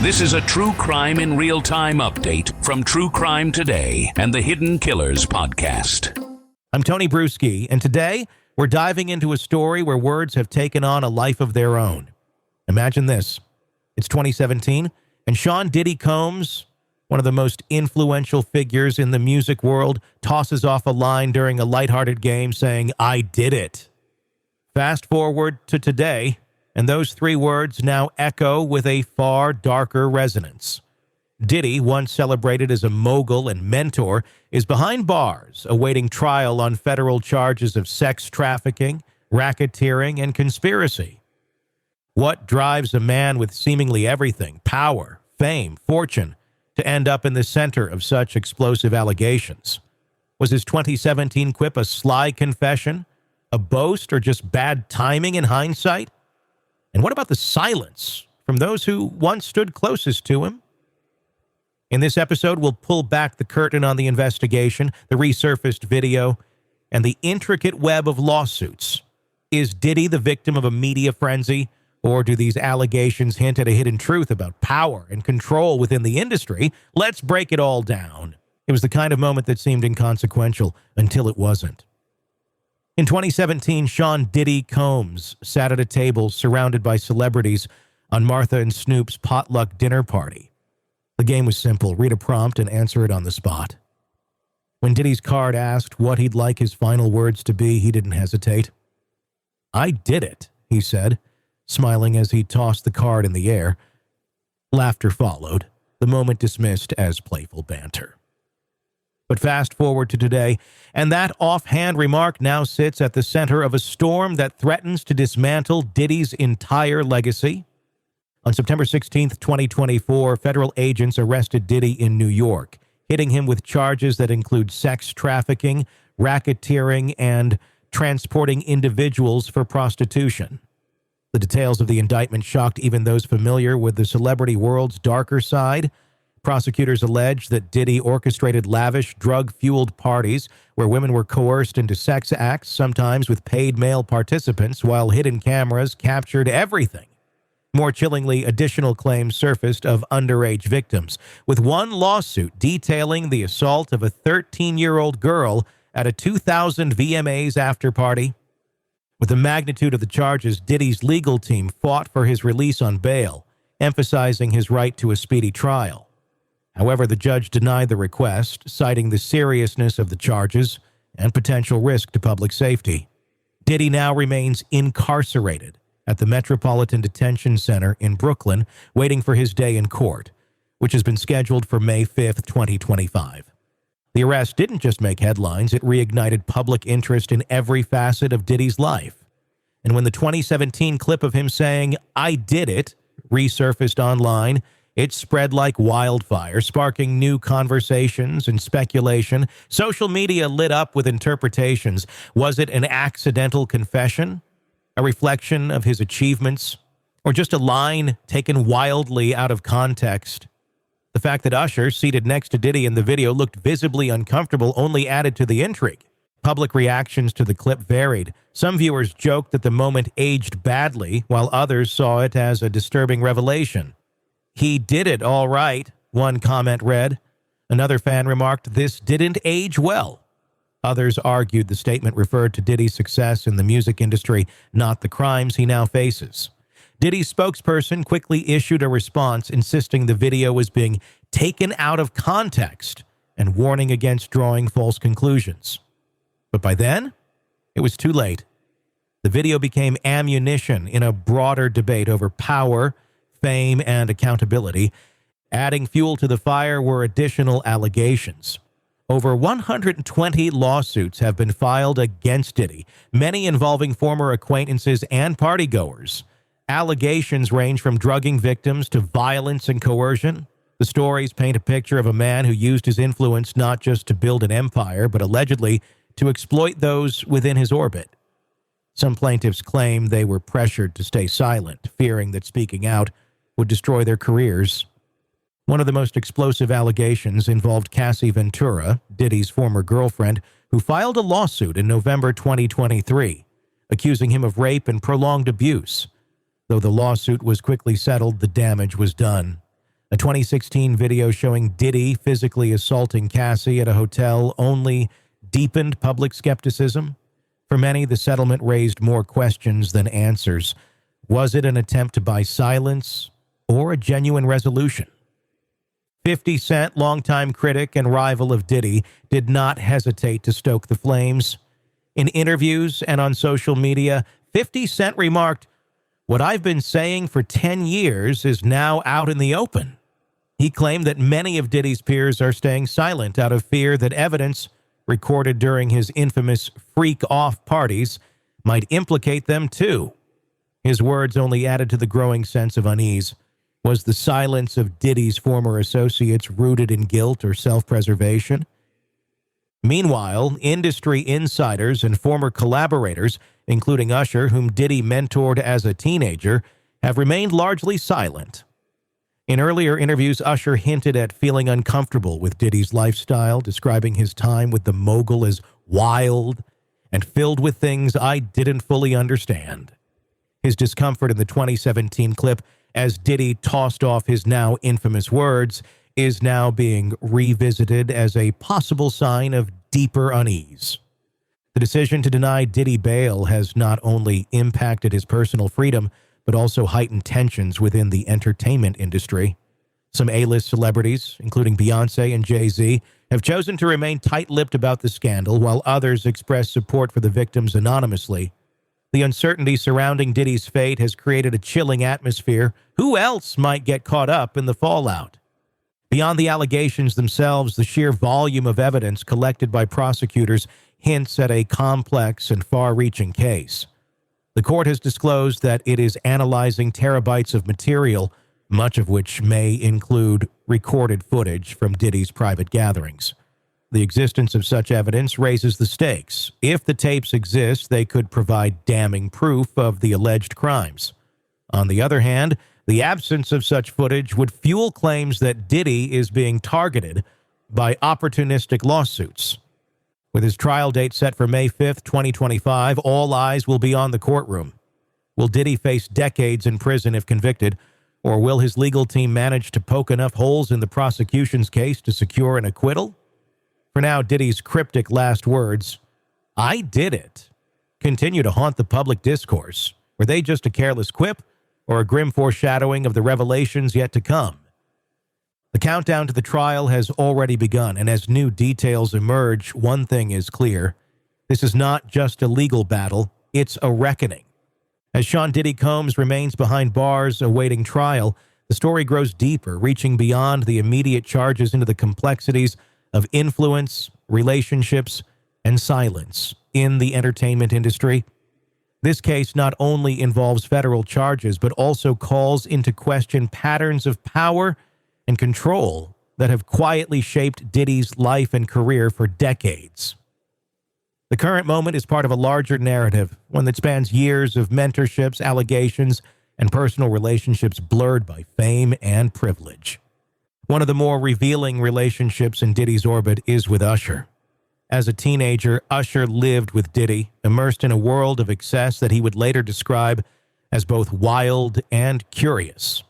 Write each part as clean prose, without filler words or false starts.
This is a true crime in real time update from True Crime Today and the Hidden Killers podcast. I'm Tony Bruschi, and today we're diving into a story where words have taken on a life of their own. Imagine this. It's 2017, and Sean Diddy Combs, one of the most influential figures in the music world, tosses off a line during a lighthearted game saying, "I did it." Fast forward to today, and those three words now echo with a far darker resonance. Diddy, once celebrated as a mogul and mentor, is behind bars, awaiting trial on federal charges of sex trafficking, racketeering, and conspiracy. What drives a man with seemingly everything, power, fame, fortune, to end up in the center of such explosive allegations? Was his 2017 quip a sly confession, a boast, or just bad timing in hindsight? And what about the silence from those who once stood closest to him? In this episode, we'll pull back the curtain on the investigation, the resurfaced video, and the intricate web of lawsuits. Is Diddy the victim of a media frenzy, or do these allegations hint at a hidden truth about power and control within the industry? Let's break it all down. It was the kind of moment that seemed inconsequential until it wasn't. In 2017, Sean Diddy Combs sat at a table surrounded by celebrities on Martha and Snoop's potluck dinner party. The game was simple: read a prompt and answer it on the spot. When Diddy's card asked what he'd like his final words to be, he didn't hesitate. "I did it," he said, smiling as he tossed the card in the air. Laughter followed, the moment dismissed as playful banter. But fast forward to today, and that offhand remark now sits at the center of a storm that threatens to dismantle Diddy's entire legacy. On September 16th, 2024, federal agents arrested Diddy in New York, hitting him with charges that include sex trafficking, racketeering, and transporting individuals for prostitution. The details of the indictment shocked even those familiar with the celebrity world's darker side. Prosecutors allege that Diddy orchestrated lavish, drug-fueled parties where women were coerced into sex acts, sometimes with paid male participants, while hidden cameras captured everything. More chillingly, additional claims surfaced of underage victims, with one lawsuit detailing the assault of a 13-year-old girl at a 2000 VMAs after-party. With the magnitude of the charges, Diddy's legal team fought for his release on bail, emphasizing his right to a speedy trial. However, the judge denied the request, citing the seriousness of the charges and potential risk to public safety. Diddy now remains incarcerated at the Metropolitan Detention Center in Brooklyn, waiting for his day in court, which has been scheduled for May 5th, 2025. The arrest didn't just make headlines, it reignited public interest in every facet of Diddy's life. And when the 2017 clip of him saying, "I did it," resurfaced online, it spread like wildfire, sparking new conversations and speculation. Social media lit up with interpretations. Was it an accidental confession, a reflection of his achievements, or just a line taken wildly out of context? The fact that Usher, seated next to Diddy in the video, looked visibly uncomfortable only added to the intrigue. Public reactions to the clip varied. Some viewers joked that the moment aged badly, while others saw it as a disturbing revelation. "He did it all right," one comment read. Another fan remarked, "This didn't age well." Others argued the statement referred to Diddy's success in the music industry, not the crimes he now faces. Diddy's spokesperson quickly issued a response insisting the video was being taken out of context and warning against drawing false conclusions. But by then, it was too late. The video became ammunition in a broader debate over power, fame, and accountability. Adding fuel to the fire were additional allegations. Over 120 lawsuits have been filed against Diddy, many involving former acquaintances and partygoers. Allegations range from drugging victims to violence and coercion. The stories paint a picture of a man who used his influence not just to build an empire, but allegedly to exploit those within his orbit. Some plaintiffs claim they were pressured to stay silent, fearing that speaking out would destroy their careers. One of the most explosive allegations involved Cassie Ventura, Diddy's former girlfriend, who filed a lawsuit in November 2023, accusing him of rape and prolonged abuse. Though the lawsuit was quickly settled, the damage was done. A 2016 video showing Diddy physically assaulting Cassie at a hotel only deepened public skepticism. For many, the settlement raised more questions than answers. Was it an attempt to buy silence or a genuine resolution? 50 Cent, longtime critic and rival of Diddy, did not hesitate to stoke the flames. In interviews and on social media, 50 Cent remarked, "What I've been saying for 10 years is now out in the open." He claimed that many of Diddy's peers are staying silent out of fear that evidence recorded during his infamous freak-off parties might implicate them too. His words only added to the growing sense of unease. Was the silence of Diddy's former associates rooted in guilt or self-preservation? Meanwhile, industry insiders and former collaborators, including Usher, whom Diddy mentored as a teenager, have remained largely silent. In earlier interviews, Usher hinted at feeling uncomfortable with Diddy's lifestyle, describing his time with the mogul as wild and filled with things I didn't fully understand. His discomfort in the 2017 clip, as Diddy tossed off his now infamous words, is now being revisited as a possible sign of deeper unease. The decision to deny Diddy bail has not only impacted his personal freedom, but also heightened tensions within the entertainment industry. Some A-list celebrities, including Beyoncé and Jay-Z, have chosen to remain tight-lipped about the scandal, while others express support for the victims anonymously. The uncertainty surrounding Diddy's fate has created a chilling atmosphere. Who else might get caught up in the fallout? Beyond the allegations themselves, the sheer volume of evidence collected by prosecutors hints at a complex and far-reaching case. The court has disclosed that it is analyzing terabytes of material, much of which may include recorded footage from Diddy's private gatherings. The existence of such evidence raises the stakes. If the tapes exist, they could provide damning proof of the alleged crimes. On the other hand, the absence of such footage would fuel claims that Diddy is being targeted by opportunistic lawsuits. With his trial date set for May 5th, 2025, all eyes will be on the courtroom. Will Diddy face decades in prison if convicted, or will his legal team manage to poke enough holes in the prosecution's case to secure an acquittal? For now, Diddy's cryptic last words, "I did it," continue to haunt the public discourse. Were they just a careless quip, or a grim foreshadowing of the revelations yet to come? The countdown to the trial has already begun, and as new details emerge, one thing is clear. This is not just a legal battle, it's a reckoning. As Sean Diddy Combs remains behind bars awaiting trial, the story grows deeper, reaching beyond the immediate charges into the complexities of influence, relationships, and silence in the entertainment industry. This case not only involves federal charges, but also calls into question patterns of power and control that have quietly shaped Diddy's life and career for decades. The current moment is part of a larger narrative, one that spans years of mentorships, allegations, and personal relationships blurred by fame and privilege. One of the more revealing relationships in Diddy's orbit is with Usher. As a teenager, Usher lived with Diddy, immersed in a world of excess that he would later describe as both wild and curious.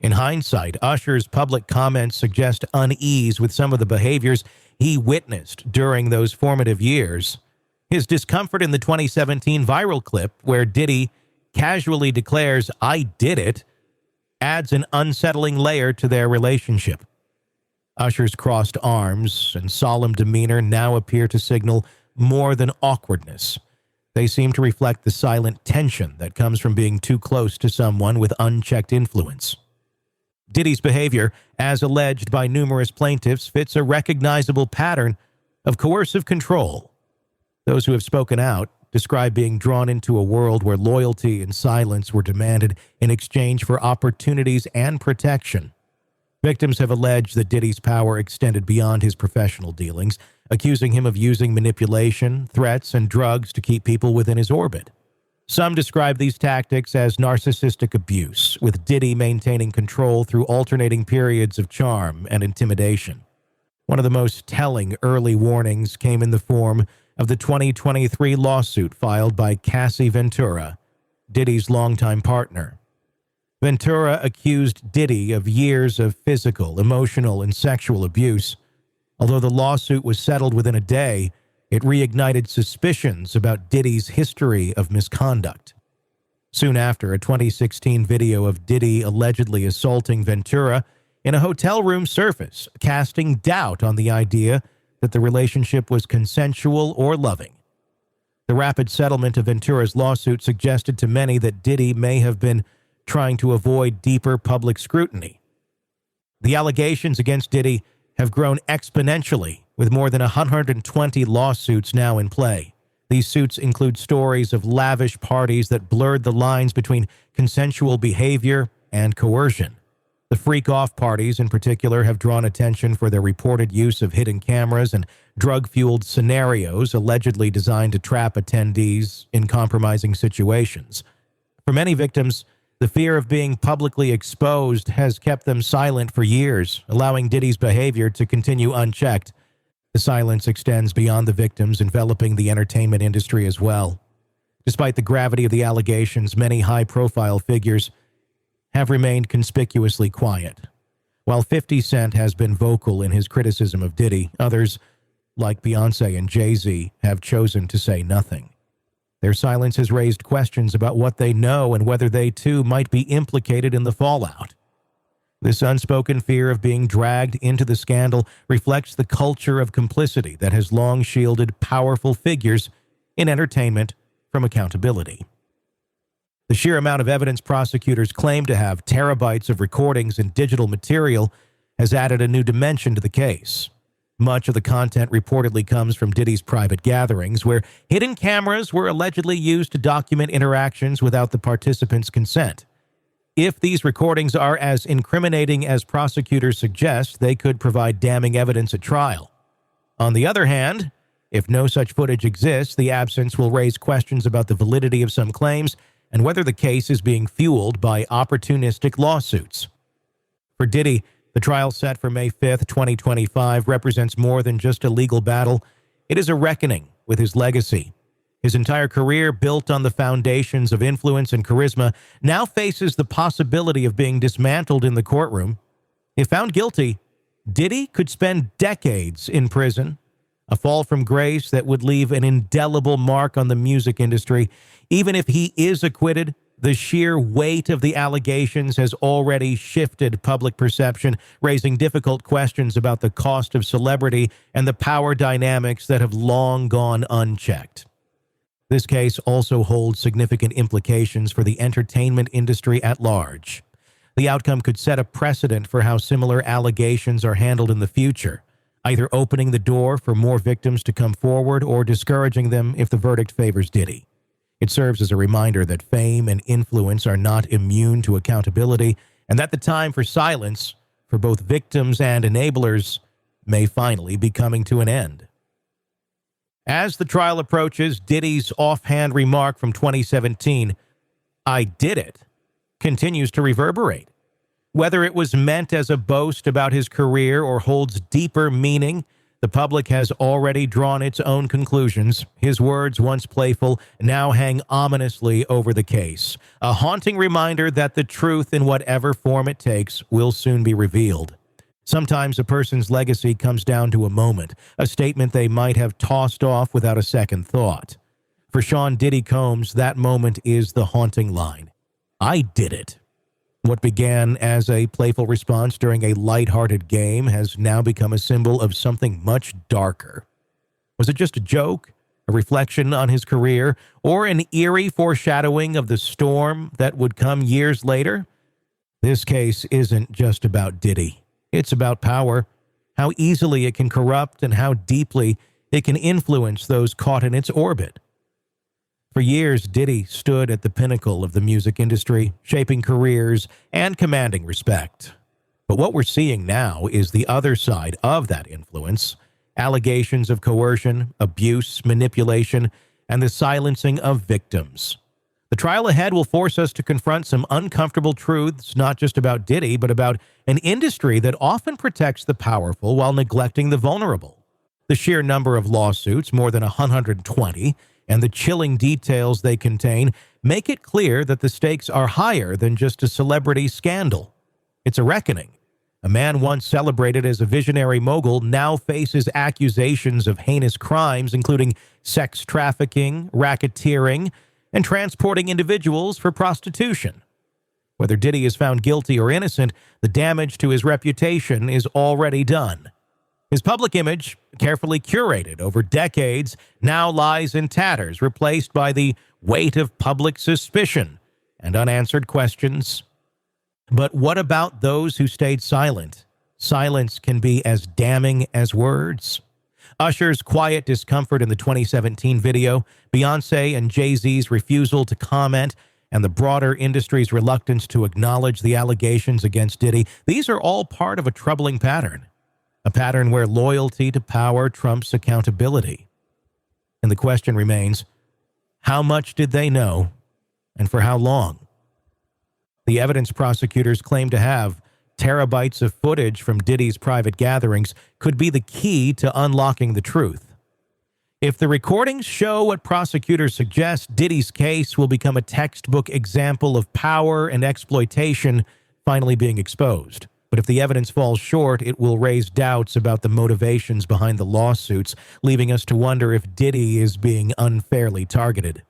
In hindsight, Usher's public comments suggest unease with some of the behaviors he witnessed during those formative years. His discomfort in the 2017 viral clip, where Diddy casually declares, "I did it," adds an unsettling layer to their relationship. Usher's crossed arms and solemn demeanor now appear to signal more than awkwardness. They seem to reflect the silent tension that comes from being too close to someone with unchecked influence. Diddy's behavior, as alleged by numerous plaintiffs, fits a recognizable pattern of coercive control. Those who have spoken out describe being drawn into a world where loyalty and silence were demanded in exchange for opportunities and protection. Victims have alleged that Diddy's power extended beyond his professional dealings, accusing him of using manipulation, threats, and drugs to keep people within his orbit. Some describe these tactics as narcissistic abuse, with Diddy maintaining control through alternating periods of charm and intimidation. One of the most telling early warnings came in the form of the 2023 lawsuit filed by Cassie Ventura, Diddy's longtime partner. Ventura accused Diddy of years of physical, emotional, and sexual abuse. Although the lawsuit was settled within a day, it reignited suspicions about Diddy's history of misconduct. Soon after, a 2016 video of Diddy allegedly assaulting Ventura in a hotel room surfaced, casting doubt on the idea that the relationship was consensual or loving. The rapid settlement of Ventura's lawsuit suggested to many that Diddy may have been trying to avoid deeper public scrutiny. The allegations against Diddy have grown exponentially, with more than 120 lawsuits now in play. These suits include stories of lavish parties that blurred the lines between consensual behavior and coercion. The freak-off parties, in particular, have drawn attention for their reported use of hidden cameras and drug-fueled scenarios allegedly designed to trap attendees in compromising situations. For many victims, the fear of being publicly exposed has kept them silent for years, allowing Diddy's behavior to continue unchecked. The silence extends beyond the victims, enveloping the entertainment industry as well. Despite the gravity of the allegations, many high-profile figures have remained conspicuously quiet. While 50 Cent has been vocal in his criticism of Diddy, others, like Beyoncé and Jay-Z, have chosen to say nothing. Their silence has raised questions about what they know and whether they too might be implicated in the fallout. This unspoken fear of being dragged into the scandal reflects the culture of complicity that has long shielded powerful figures in entertainment from accountability. The sheer amount of evidence prosecutors claim to have, terabytes of recordings and digital material, has added a new dimension to the case. Much of the content reportedly comes from Diddy's private gatherings, where hidden cameras were allegedly used to document interactions without the participants' consent. If these recordings are as incriminating as prosecutors suggest, they could provide damning evidence at trial. On the other hand, if no such footage exists, the absence will raise questions about the validity of some claims and whether the case is being fueled by opportunistic lawsuits. For Diddy, the trial set for May 5th, 2025, represents more than just a legal battle. It is a reckoning with his legacy. His entire career, built on the foundations of influence and charisma, now faces the possibility of being dismantled in the courtroom. If found guilty, Diddy could spend decades in prison, a fall from grace that would leave an indelible mark on the music industry. Even if he is acquitted, the sheer weight of the allegations has already shifted public perception, raising difficult questions about the cost of celebrity and the power dynamics that have long gone unchecked. This case also holds significant implications for the entertainment industry at large. The outcome could set a precedent for how similar allegations are handled in the future, either opening the door for more victims to come forward or discouraging them if the verdict favors Diddy. It serves as a reminder that fame and influence are not immune to accountability, and that the time for silence, for both victims and enablers, may finally be coming to an end. As the trial approaches, Diddy's offhand remark from 2017, "I did it," continues to reverberate. Whether it was meant as a boast about his career or holds deeper meaning, the public has already drawn its own conclusions. His words, once playful, now hang ominously over the case, a haunting reminder that the truth, in whatever form it takes, will soon be revealed. Sometimes a person's legacy comes down to a moment, a statement they might have tossed off without a second thought. For Sean Diddy Combs, that moment is the haunting line. "I did it." What began as a playful response during a lighthearted game has now become a symbol of something much darker. Was it just a joke, a reflection on his career, or an eerie foreshadowing of the storm that would come years later? This case isn't just about Diddy. It's about power, how easily it can corrupt and how deeply it can influence those caught in its orbit. For years, Diddy stood at the pinnacle of the music industry, shaping careers and commanding respect. But what we're seeing now is the other side of that influence: allegations of coercion, abuse, manipulation, and the silencing of victims. The trial ahead will force us to confront some uncomfortable truths, not just about Diddy, but about an industry that often protects the powerful while neglecting the vulnerable. The sheer number of lawsuits, more than 120, and the chilling details they contain make it clear that the stakes are higher than just a celebrity scandal. It's a reckoning. A man once celebrated as a visionary mogul now faces accusations of heinous crimes, including sex trafficking, racketeering, and transporting individuals for prostitution. Whether Diddy is found guilty or innocent, the damage to his reputation is already done. His public image, carefully curated over decades, now lies in tatters, replaced by the weight of public suspicion and unanswered questions. But what about those who stayed silent? Silence can be as damning as words. Usher's quiet discomfort in the 2017 video, Beyoncé and Jay-Z's refusal to comment, and the broader industry's reluctance to acknowledge the allegations against Diddy, these are all part of a troubling pattern. A pattern where loyalty to power trumps accountability. And the question remains, how much did they know, and for how long? The evidence prosecutors claim to have, terabytes of footage from Diddy's private gatherings, could be the key to unlocking the truth. If the recordings show what prosecutors suggest, Diddy's case will become a textbook example of power and exploitation finally being exposed. But if the evidence falls short, it will raise doubts about the motivations behind the lawsuits, leaving us to wonder if Diddy is being unfairly targeted.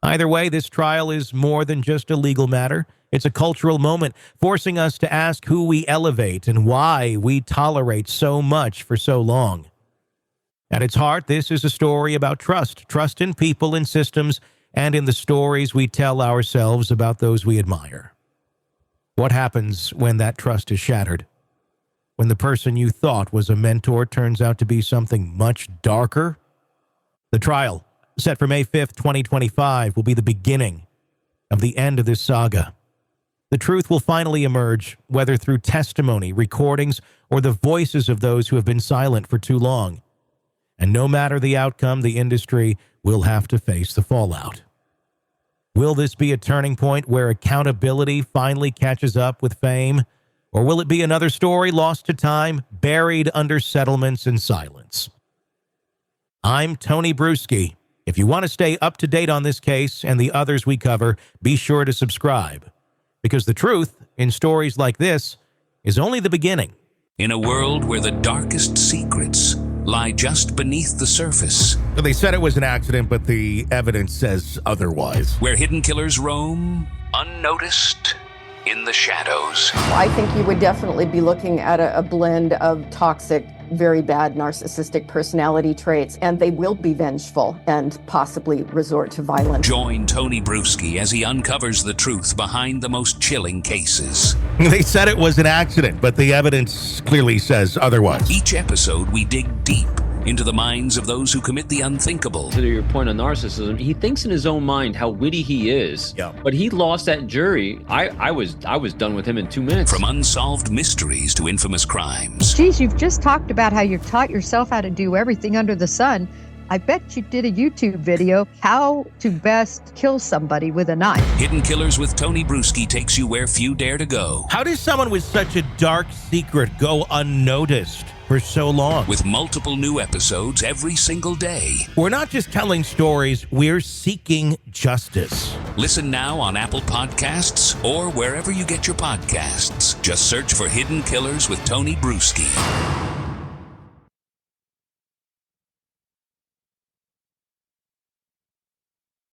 Either way, this trial is more than just a legal matter. It's a cultural moment, forcing us to ask who we elevate and why we tolerate so much for so long. At its heart, this is a story about trust in people and systems, and in the stories we tell ourselves about those we admire. What happens when that trust is shattered? When the person you thought was a mentor turns out to be something much darker? The trial, set for May 5th, 2025, will be the beginning of the end of this saga. The truth will finally emerge, whether through testimony, recordings, or the voices of those who have been silent for too long. And no matter the outcome, the industry will have to face the fallout. Will this be a turning point where accountability finally catches up with fame? Or will it be another story lost to time, buried under settlements and silence? I'm Tony Bruschi. If you want to stay up to date on this case and the others we cover, be sure to subscribe. Because the truth, in stories like this, is only the beginning. In a world where the darkest secrets lie just beneath the surface. So they said it was an accident, but the evidence says otherwise. Where hidden killers roam, unnoticed, in the shadows. I think you would definitely be looking at a blend of toxic, very bad narcissistic personality traits, and they will be vengeful and possibly resort to violence. Join Tony Bruschi as he uncovers the truth behind the most chilling cases. They said it was an accident, but the evidence clearly says otherwise. Each episode, we dig deep into the minds of those who commit the unthinkable. To your point on narcissism, he thinks in his own mind how witty he is. Yeah. But he lost that jury. I was done with him in 2 minutes. From unsolved mysteries to infamous crimes. Geez, you've just talked about how you've taught yourself how to do everything under the sun. I bet you did a YouTube video, how to best kill somebody with a knife. Hidden Killers with Tony Bruschi takes you where few dare to go. How does someone with such a dark secret go unnoticed for so long? With multiple new episodes every single day. We're not just telling stories, we're seeking justice. Listen now on Apple Podcasts or wherever you get your podcasts. Just search for Hidden Killers with Tony Bruschi.